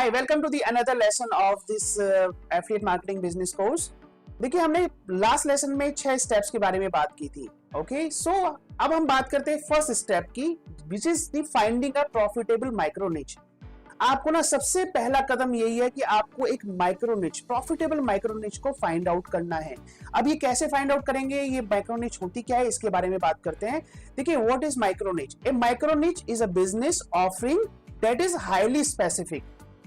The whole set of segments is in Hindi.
Hi, welcome to the another lesson of this affiliate marketing business course. देखिए हमने लास्ट लेसन में 6 स्टेप्स के बारे में बात की थी. ओके, सो अब हम बात करते हैं फर्स्ट स्टेप की, which is the finding a profitable micro निच. आपको ना सबसे पहला कदम यही है कि आपको एक माइक्रो निच, प्रॉफिटेबल माइक्रो निच को फाइंड आउट करना है. अब ये कैसे फाइंड आउट करेंगे, ये माइक्रो निच होती क्या है, इसके बारे में बात करते हैं. देखिए, व्हाट इज माइक्रो निच? ए माइक्रो निच is a business offering that is highly specific.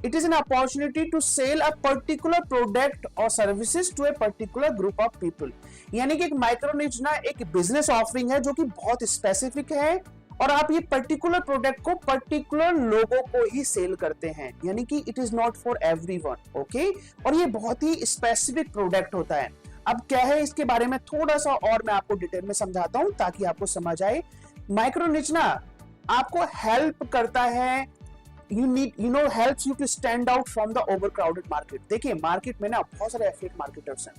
It is an opportunity to sell a particular product or services to a particular group of people. यानी कि एक माइक्रो निच ना एक बिजनेस ऑफरिंग है जो कि बहुत स्पेसिफिक है और आप ये पर्टिकुलर प्रोडक्ट को पर्टिकुलर लोगों को ही सेल करते हैं, यानी कि it is not for everyone. Okay, और ये बहुत ही स्पेसिफिक प्रोडक्ट होता है. अब क्या है इसके बारे में थोड़ा सा और मैं आपको डिटेल में समझाता हूं ताकि आपको समझ आए. माइक्रो निच ना आपको हेल्प करता है, helps you to stand out from the overcrowded market. देखिए मार्केट में ना बहुत सारे एफिलिएट मार्केटर्स हैं.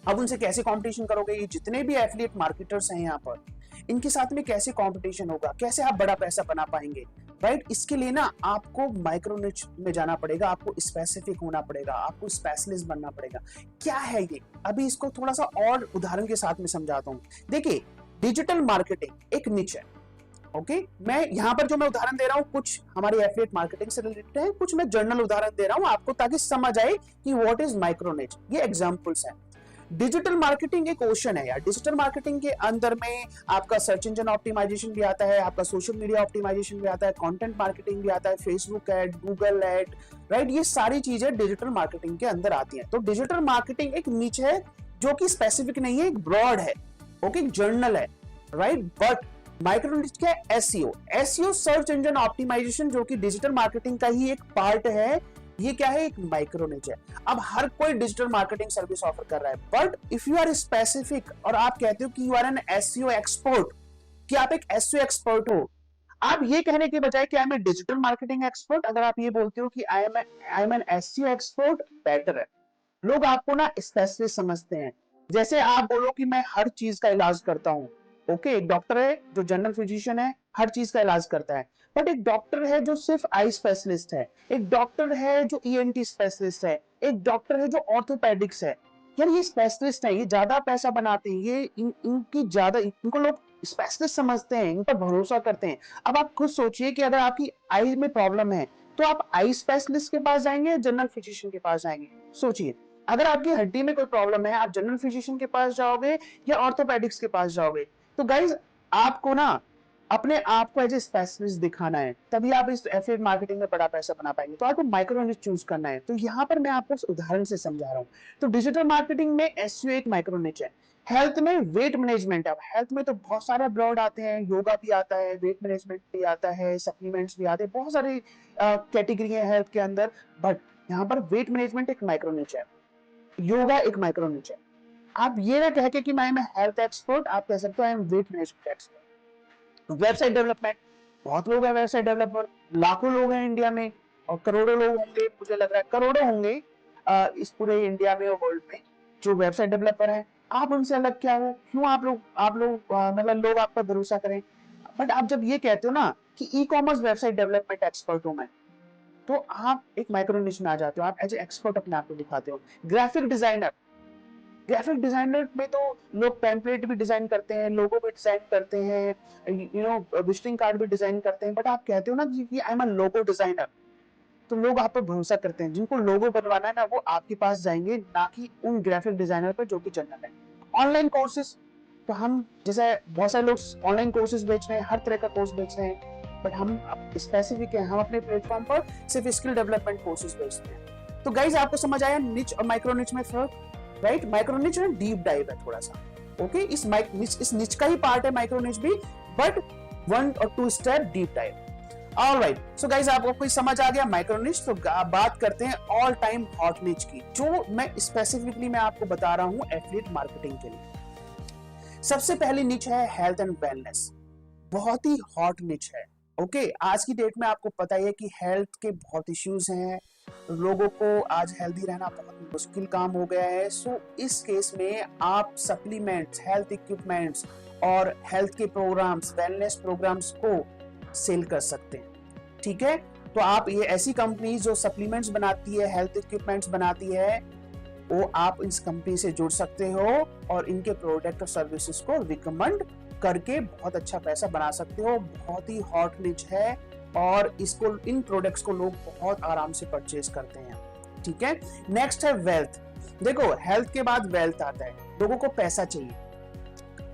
अब उनसे कैसे कंपटीशन करोगे? ये जितने भी एफिलिएट मार्केटर्स हैं यहाँ पर, इनके साथ में कैसे कंपटीशन होगा, कैसे आप बड़ा पैसा बना पाएंगे, राइट? इसके लिए ना आपको माइक्रो निच में जाना पड़ेगा, आपको स्पेसिफिक होना पड़ेगा, आपको स्पेशलिस्ट बनना पड़ेगा. क्या है ये? अभी इसको थोड़ा सा और उदाहरण के साथ में समझाता हूँ. देखिए, डिजिटल मार्केटिंग एक निच है. ओके, मैं यहाँ पर जो मैं उदाहरण दे रहा हूँ कुछ हमारी एफिलिएट मार्केटिंग से रिलेटेड है, कुछ मैं जर्नल उदाहरण दे रहा हूँ आपको ताकि समझ आए कि व्हाट इज माइक्रो निच. ये एग्जांपल्स हैं. डिजिटल मार्केटिंग एक ओशन है यार. डिजिटल मार्केटिंग के अंदर में आपका सर्च इंजन ऑप्टिमाइजेशन भी आता है, आपका सोशल मीडिया ऑप्टिमाइजेशन भी आता है, कंटेंट मार्केटिंग भी आता है, Facebook ad, Google ad, right? ये सारी चीजें डिजिटल मार्केटिंग के अंदर आती हैं. तो डिजिटल मार्केटिंग एक निच है जो कि स्पेसिफिक नहीं है, एक ब्रॉड है. ओके, जर्नल है, राइट? बट माइक्रो निच क्या है? SEO. SEO search engine optimisation जो कि डिजिटल मार्केटिंग का ही एक पार्ट है, ये क्या है? एक माइक्रो निच है. अब हर कोई डिजिटल मार्केटिंग सर्विस ऑफर कर रहा है, but if you are specific और आप कहते हो कि you are an SEO expert, कि आप एक एसईओ एक्सपर्ट हो, आप ये कहने के बजाय कि I am a digital marketing expert, अगर आप ये बोलते हो कि I am an SEO expert, better है. लोग आपको ना स्पेशलिस्ट समझते हैं. जैसे आप बोलो कि मैं हर चीज का इलाज करता हूं. ओके, एक डॉक्टर है जो जनरल फिजिशियन है, हर चीज का इलाज करता है. बट एक डॉक्टर है जो सिर्फ आई स्पेशलिस्ट है, एक डॉक्टर है जो ईएनटी स्पेशलिस्ट है, एक डॉक्टर है जो ऑर्थोपेडिक्स है. यार ये स्पेशलिस्ट है, ये ज्यादा पैसा बनाते हैं, ये इनकी ज्यादा, इनको लोग स्पेशलिस्ट समझते हैं, इन पर भरोसा करते हैं. अब आप खुद सोचिए कि अगर आपकी आई में प्रॉब्लम है तो आप आई स्पेशलिस्ट के पास जाएंगे या जनरल फिजिशियन के पास जाएंगे? सोचिए. अगर आपकी हड्डी में कोई प्रॉब्लम है, आप जनरल फिजिशियन के पास जाओगे या ऑर्थोपेडिक्स के पास जाओगे? तो गाइज, आपको ना अपने आप को एज ए स्पेशलिस्ट दिखाना है, तभी आप इस एफिलिएट मार्केटिंग में बड़ा पैसा बना पाएंगे. तो आपको माइक्रो निच चूज करना है. तो यहाँ पर मैं आपको उदाहरण से समझा रहा हूँ. तो डिजिटल मार्केटिंग में एसईओ एक माइक्रो निच है. हेल्थ में वेट मैनेजमेंट. अब हेल्थ में तो बहुत सारे ब्रॉड आते हैं, योगा भी आता है, वेट मैनेजमेंट भी आता है, सप्लीमेंट्स भी आते हैं, बहुत सारी कैटेगरी है हेल्थ के अंदर. बट यहाँ पर वेट मैनेजमेंट एक माइक्रो निच है, योगा एक माइक्रो निच है. आप ये ना कह के कि मैं हेल्थ एक्सपर्ट, आप कह सकते हो I am weight management expert. Website development, बहुत लोग हैं वेबसाइट डेवलपर, लाखों लोग हैं इंडिया में और करोड़ों लोग होंगे, मुझे लग रहा है करोड़ों होंगे इस पूरे इंडिया में और वर्ल्ड में जो वेबसाइट डेवलपर हैं. आप उनसे अलग क्या हो? क्यों आप लोग मतलब लोग आप पर भरोसा करें? बट आप जब ये कहते हो ना कि e commerce website development expert हूं मैं, तो आप एक माइक्रो निच में आ जाते हो, आप एज ए एक्सपर्ट अपने आप को दिखाते हो. Graphic designer. ग्राफिक डिजाइनर में तो लोग टेम्पलेट भी डिजाइन करते हैं, लोगो भी डिजाइन करते हैं, विजिटिंग कार्ड भी डिजाइन करते हैं. बट आप कहते हो ना कि I am a logo designer, तो लोग आप पर भरोसा करते हैं. जिनको लोगो बनवाना है ना, वो आपके पास जाएंगे, ना कि उन ग्राफिक डिजाइनर पर जो कि जनरल है. ऑनलाइन कोर्सेज, तो हम जैसे बहुत सारे लोग ऑनलाइन कोर्सेज बेच रहे हैं, हर तरह का कोर्स बेच रहे हैं, बट हम स्पेसिफिक है, हम अपने प्लेटफॉर्म पर सिर्फ स्किल डेवलपमेंट कोर्सेज बेचते हैं. तो गाइज, आपको समझ आया निच और माइक्रो निच में फर्क, राइट? माइक्रो निच में डीप डाइव है थोड़ा सा. ओके, इस निच का ही पार्ट है माइक्रो निच भी, बट 1 और 2 step deep dive. Alright, so guys, आपको कोई समझ आ गया माइक्रो निच? तो बात करते हैं ऑल टाइम हॉट निच की, जो मैं स्पेसिफिकली मैं आपको बता रहा हूं एफिलिएट मार्केटिंग के लिए. सबसे पहली निच है हेल्थ एंड वेलनेस. बहुत ही हॉट निच है. ओके, आज की डेट में आपको पता ही है कि हेल्थ के बहुत इश्यूज हैं, लोगों को आज हेल्दी रहना बहुत मुश्किल काम हो गया है. सो इस केस में आप सप्लीमेंट्स, हेल्थ इक्विपमेंट्स और हेल्थ के प्रोग्राम्स, वेलनेस प्रोग्राम्स को सेल कर सकते हैं. ठीक है, तो आप ये ऐसी कंपनी जो सप्लीमेंट्स बनाती है, हेल्थ इक्विपमेंट्स बनाती है, वो आप इस कंपनी से जुड़ सकते हो और इनके प्रोडक्ट और सर्विसेज को रिकमेंड करके बहुत अच्छा पैसा बना सकते हो। बहुत ही हॉट निच है और इसको, इन प्रोडक्ट्स को लोग बहुत आराम से परचेज करते हैं। ठीक है, नेक्स्ट है वेल्थ। देखो, हेल्थ के बाद वेल्थ आता है, लोगों को पैसा चाहिए,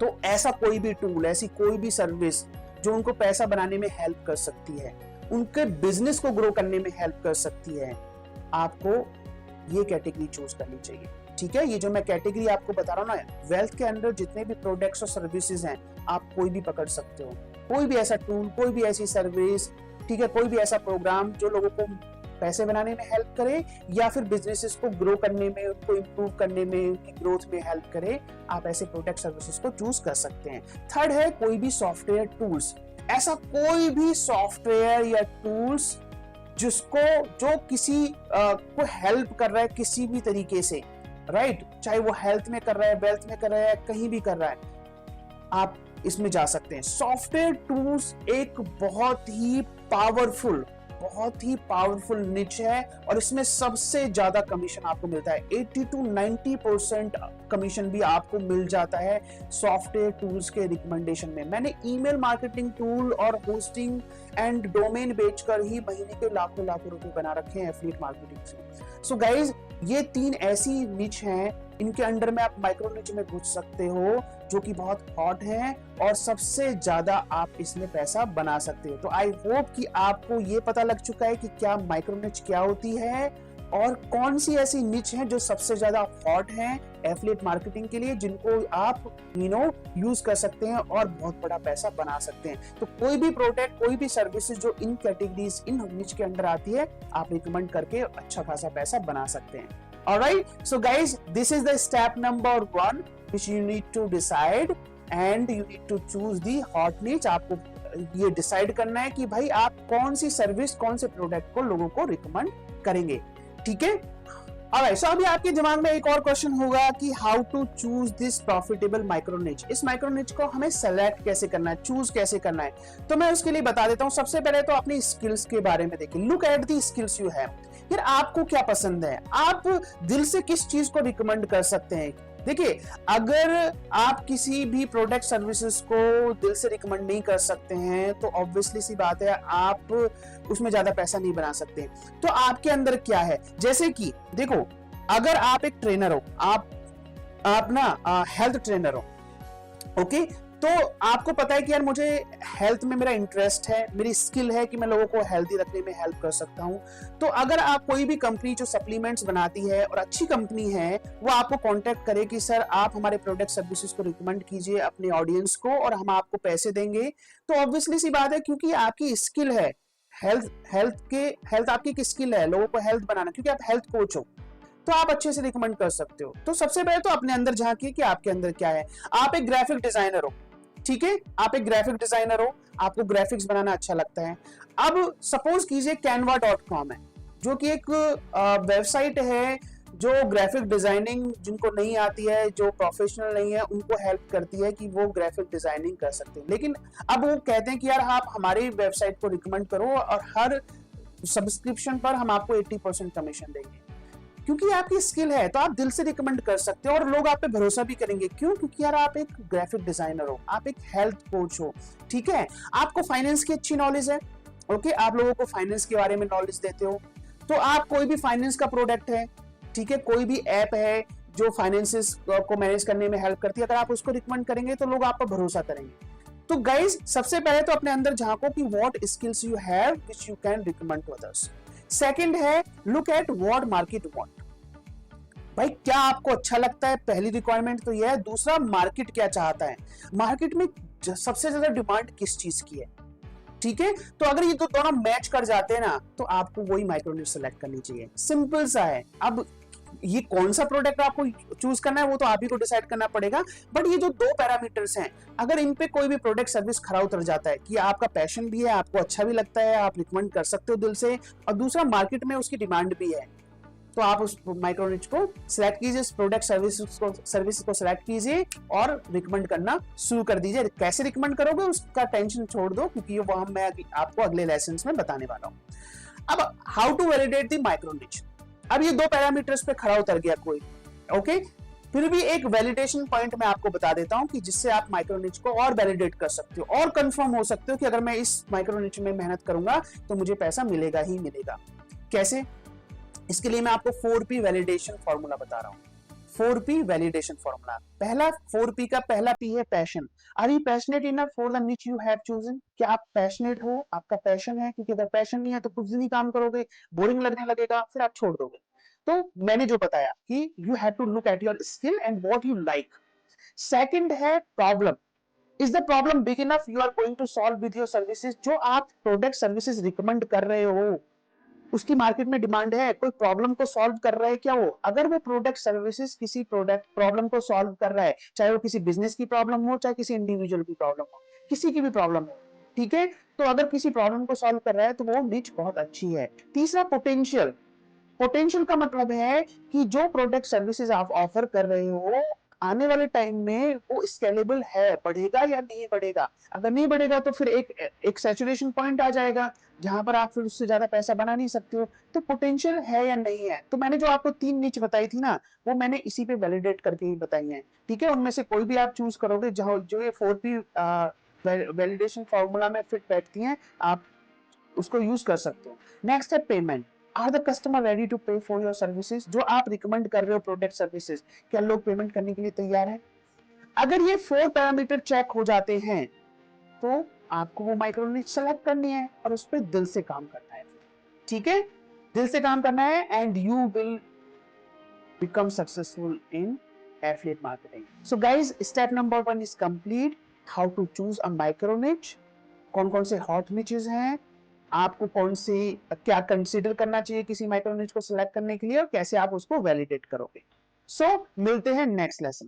तो ऐसा कोई भी टूल, ऐसी कोई भी सर्विस जो उनको पैसा बनाने में हेल्प कर सकती है, उनके बिजनेस को ग्रो करने में हेल्प कर सकती है, आपको ये कैटेगरी चूज करनी चाहिए। ठीक है, ये जो मैं कैटेगरी आपको बता रहा हूँ ना, वेल्थ के अंदर जितने भी प्रोडक्ट्स और सर्विसेज हैं, आप कोई भी पकड़ सकते हो, कोई भी ऐसा टूल, कोई भी ऐसी सर्विस, ठीक है, कोई भी ऐसा प्रोग्राम जो लोगों को पैसे बनाने में हेल्प करे या फिर बिजनेसेस को ग्रो करने में, उनको इंप्रूव करने में, उनकी ग्रोथ में हेल्प करे, आप ऐसे प्रोडक्ट सर्विसेज को चूज कर सकते हैं। थर्ड है कोई भी सॉफ्टवेयर टूल्स, ऐसा कोई भी सॉफ्टवेयर या टूल्स जो किसी को हेल्प कर रहा है किसी भी तरीके से, राइट, चाहे वो हेल्थ में कर रहा है, वेल्थ में कर रहा है, कहीं भी कर रहा है, आप इसमें जा सकते हैं। सॉफ्टवेयर टूल्स एक बहुत ही पावरफुल निच है और इसमें सबसे ज्यादा कमीशन आपको मिलता है। 80 to 90% कमीशन भी आपको मिल जाता है सॉफ्टवेयर टूल्स के रिकमेंडेशन में। मैंने ईमेल मार्केटिंग टूल और होस्टिंग एंड डोमेन बेचकर ही महीने के लाखों रुपए बना रखे हैं एफिलिएट मार्केटिंग से। सो गाइज, ये 3 ऐसी निच हैं, इनके अंडर में आप माइक्रो निच में घुस सकते हो जो कि बहुत हॉट हैं और सबसे ज्यादा आप इसमें पैसा बना सकते हो। तो आई होप कि आपको ये पता लग चुका है कि क्या माइक्रो निच क्या होती है और कौन सी ऐसी निच है जो सबसे ज्यादा हॉट है एफिलिएट मार्केटिंग के लिए, जिनको आप यूज कर सकते हैं और बहुत बड़ा पैसा बना सकते हैं। तो कोई भी प्रोडक्ट, कोई भी सर्विसेज जो इन कैटेगरीज, इन निच के अंदर आती है, आप रिकमेंड करके अच्छा खासा पैसा बना सकते हैं। Alright, so guys, this is the step number 1 which you need to decide and you need to choose the hot niche। आपको ये डिसाइड करना है कि भाई आप कौन सी सर्विस, कौन से प्रोडक्ट को लोगों को रिकमेंड करेंगे। ठीक है, Alright, so अभी आपके दिमाग में एक और क्वेश्चन होगा कि how to choose this profitable micro niche. इस माइक्रो निच को हमें सेलेक्ट कैसे करना है, चूज कैसे करना है, तो मैं उसके लिए बता देता हूँ। सबसे पहले तो अपनी स्किल्स के बारे में देखिए, look at the skills you have. यार, आपको क्या पसंद है, आप दिल से किस चीज को रिकमेंड कर सकते हैं। देखिए, अगर आप किसी भी प्रोडक्ट सर्विसेज को दिल से रिकमेंड नहीं कर सकते हैं तो ऑब्वियसली सी बात है, आप उसमें ज्यादा पैसा नहीं बना सकते। तो आपके अंदर क्या है, जैसे कि देखो, अगर आप एक ट्रेनर हो, आप ना हेल्थ ट्रेनर हो, ओके, तो आपको पता है कि यार मुझे हेल्थ में मेरा इंटरेस्ट है, मेरी स्किल है कि मैं लोगों को हेल्दी रखने में हेल्प कर सकता हूं। तो अगर आप कोई भी कंपनी जो सप्लीमेंट्स बनाती है और अच्छी कंपनी है, वो आपको कांटेक्ट करे कि सर आप हमारे प्रोडक्ट सर्विसेज को रिकमेंड कीजिए अपने ऑडियंस को और हम आपको पैसे देंगे, तो ऑब्वियसली सी बात है, क्योंकि आपकी स्किल है, हेल्थ आपकी एक स्किल है, लोगों को हेल्थ बनाना, क्योंकि आप हेल्थ कोच हो, तो आप अच्छे से रिकमेंड कर सकते हो। तो सबसे पहले तो अपने अंदर झांकिए कि आपके अंदर क्या है। आप एक ग्राफिक डिजाइनर हो, ठीक है, आप एक ग्राफिक डिजाइनर हो, आपको ग्राफिक्स बनाना अच्छा लगता है। अब सपोज कीजिए canva.com है, जो कि एक वेबसाइट है जो ग्राफिक डिजाइनिंग जिनको नहीं आती है, जो प्रोफेशनल नहीं है, उनको हेल्प करती है कि वो ग्राफिक डिजाइनिंग कर सकते हैं। लेकिन अब वो कहते हैं कि यार आप हमारी वेबसाइट को रिकमेंड करो और हर सब्सक्रिप्शन पर हम आपको 80% कमीशन देंगे। क्योंकि आपकी स्किल है तो आप दिल से रिकमेंड कर सकते हो और लोग आप पे भरोसा भी करेंगे। क्यों? क्योंकि यार आप एक ग्राफिक डिजाइनर हो, आप एक हेल्थ कोच हो, ठीक है, आपको फाइनेंस की अच्छी नॉलेज है, ओके, आप लोगों को फाइनेंस के बारे में नॉलेज देते हो। तो आप कोई भी फाइनेंस का प्रोडक्ट है, ठीक है, कोई भी ऐप है जो फाइनेंसेस को मैनेज करने में हेल्प करती है, अगर आप उसको रिकमेंड करेंगे तो लोग आप पर भरोसा करेंगे। तो गाइज, सबसे पहले तो अपने अंदर झांको कि what skills you have which you can recommend to others. Second है look at what market want. भाई क्या आपको अच्छा लगता है, पहली रिक्वायरमेंट तो यह है। दूसरा, मार्केट क्या चाहता है, मार्केट में सबसे ज्यादा डिमांड किस चीज की है, ठीक है। तो अगर ये तो दोनों मैच कर जाते हैं ना, तो आपको वही माइक्रो निश सेलेक्ट करनी चाहिए। सिंपल सा है। अब ये कौन सा प्रोडक्ट आपको चूज करना है वो तो आप ही को डिसाइड करना पड़ेगा, बट ये जो 2 पैरामीटर्स हैं, अगर इन पे कोई भी प्रोडक्ट सर्विस खरा उतर जाता है कि आपका पैशन भी है, आपको अच्छा भी लगता है, आप रिकमेंड कर सकते हो दिल से, और मार्केट में उसकी डिमांड भी है, तो आप उस माइक्रो निच को सिलेक्ट कीजिए, प्रोडक्ट सर्विस को सिलेक्ट कीजिए और रिकमेंड करना शुरू कर दीजिए। कैसे रिकमेंड करोगे उसका टेंशन छोड़ दो, क्योंकि वह मैं आपको अगले लेसन में बताने वाला हूँ। अब how to validate the micro niche. अब ये दो पैरामीटर्स पे खड़ा उतर गया कोई, ओके। फिर भी एक वैलिडेशन पॉइंट मैं आपको बता देता हूं कि जिससे आप माइक्रो निच को और वैलिडेट कर सकते हो और कंफर्म हो सकते हो कि अगर मैं इस माइक्रो निच में मेहनत करूंगा तो मुझे पैसा मिलेगा ही मिलेगा। कैसे? इसके लिए मैं आपको 4P वैलिडेशन फॉर्मूला बता रहा हूं। 4P validation formula. पहला 4P का पहला P है passion. Are you passionate enough for the niche you have chosen? क्या आप पैशनेट हो, आपका पैशन है? क्योंकि अगर पैशन नहीं है तो कुछ नहीं काम करोगे, बोरिंग लगने लगेगा, फिर आप छोड़ दोगे। तो मैंने जो बताया कि you have to look at your skill and what you like. Second है problem. Is the problem big enough you are going to solve with your services? जो आप प्रोडक्ट सर्विसेज रिकमेंड कर रहे हो उसकी मार्केट में डिमांड है, कोई प्रॉब्लम को सॉल्व कर रहा है क्या वो? अगर वो प्रोडक्ट सर्विसेज किसी प्रोडक्ट प्रॉब्लम को सॉल्व कर रहा है, चाहे वो किसी बिजनेस की प्रॉब्लम हो, चाहे किसी इंडिविजुअल की प्रॉब्लम हो, किसी की भी प्रॉब्लम हो, ठीक है, तो अगर किसी प्रॉब्लम को सॉल्व कर रहा है तो वो निच बहुत अच्छी है। तीसरा पोटेंशियल। पोटेंशियल का मतलब है कि जो प्रोडक्ट सर्विसेज आप ऑफर कर रहे हो आने वाले टाइम में वो स्केलेबल है, बढ़ेगा या नहीं बढ़ेगा। अगर नहीं बढ़ेगा तो फिर एक सैचुरेशन पॉइंट आ जाएगा जहां पर आप फिर उससे ज्यादा पैसा बना नहीं सकते हो। तो पोटेंशियल है या नहीं है। तो मैंने जो आपको 3 निच बताई थी ना, वो मैंने इसी पे वैलिडेट करके ही बताई है, ठीक है। उनमें से कोई भी आप चूज करोगे जहां जो ये 4P वैलिडेशन फॉर्मूला में फिट बैठती हैं, आप उसको यूज कर सकते हो। नेक्स्ट है payment. Are the customer ready to pay for your services? जो आप रिकमेंड कर रहे हो प्रोडक्ट सर्विसेज, क्या लोग पेमेंट करने के लिए तैयार है? अगर ये 4 पैरामीटर चेक हो जाते हैं तो आपको वो माइक्रो निच सेलेक्ट करनी है और उस पर दिल से काम करना है, ठीक है। दिल से काम करना है and you will become successful in affiliate marketing. So guys, step number 1 is complete. How to choose a micro niche, कौन कौन से हॉट निचेस हैं, आपको कौन सी क्या कंसीडर करना चाहिए किसी माइक्रो निच को सिलेक्ट करने के लिए और कैसे आप उसको वैलिडेट करोगे। सो मिलते हैं नेक्स्ट लेसन।